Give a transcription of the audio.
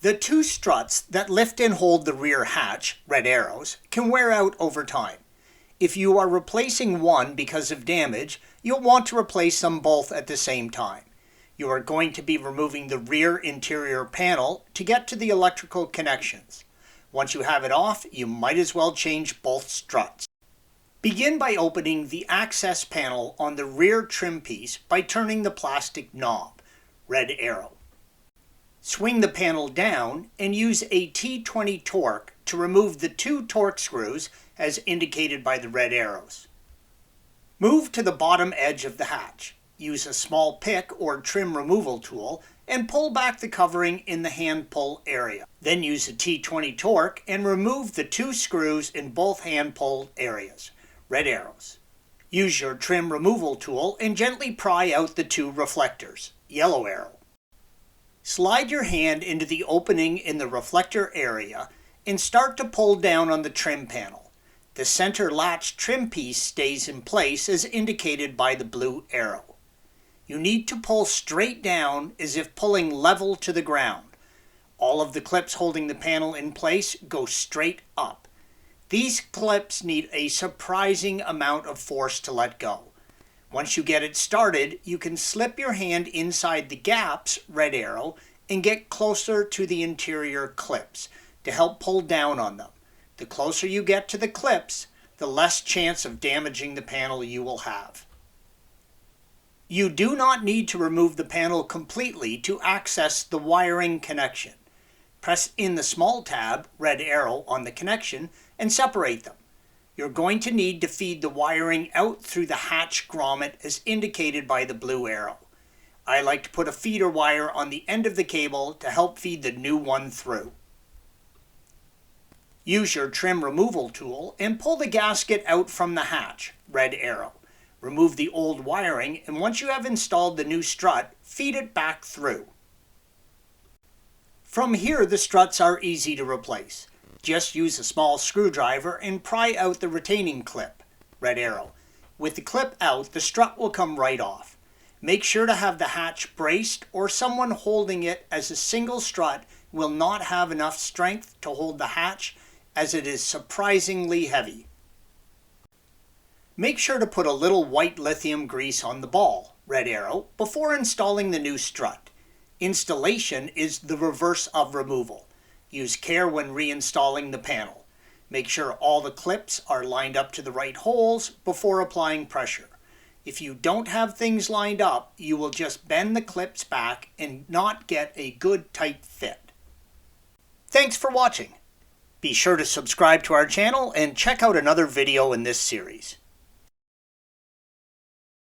The two struts that lift and hold the rear hatch, red arrows, can wear out over time. If you are replacing one because of damage, you'll want to replace them both at the same time. You are going to be removing the rear interior panel to get to the electrical connections. Once you have it off, you might as well change both struts. Begin by opening the access panel on the rear trim piece by turning the plastic knob, red arrow. Swing the panel down and use a T20 torque to remove the two torque screws as indicated by the red arrows. Move to the bottom edge of the hatch. Use a small pick or trim removal tool and pull back the covering in the hand pull area. Then use a T20 torque and remove the two screws in both hand pull areas, red arrows. Use your trim removal tool and gently pry out the two reflectors, yellow arrow. Slide your hand into the opening in the reflector area and start to pull down on the trim panel. The center latch trim piece stays in place as indicated by the blue arrow. You need to pull straight down as if pulling level to the ground. All of the clips holding the panel in place go straight up. These clips need a surprising amount of force to let go. Once you get it started, you can slip your hand inside the gaps, red arrow, and get closer to the interior clips to help pull down on them. The closer you get to the clips, the less chance of damaging the panel you will have. You do not need to remove the panel completely to access the wiring connection. Press in the small tab, red arrow, on the connection and separate them. You're going to need to feed the wiring out through the hatch grommet as indicated by the blue arrow. I like to put a feeder wire on the end of the cable to help feed the new one through. Use your trim removal tool and pull the gasket out from the hatch, red arrow. Remove the old wiring, and once you have installed the new strut, feed it back through. From here, the struts are easy to replace. Just use a small screwdriver and pry out the retaining clip, red arrow. With the clip out, the strut will come right off. Make sure to have the hatch braced or someone holding it, as a single strut will not have enough strength to hold the hatch as it is surprisingly heavy. Make sure to put a little white lithium grease on the ball, red arrow, before installing the new strut. Installation is the reverse of removal. Use care when reinstalling the panel. Make sure all the clips are lined up to the right holes before applying pressure. If you don't have things lined up, you will just bend the clips back and not get a good tight fit. Thanks for watching. Be sure to subscribe to our channel and check out another video in this series.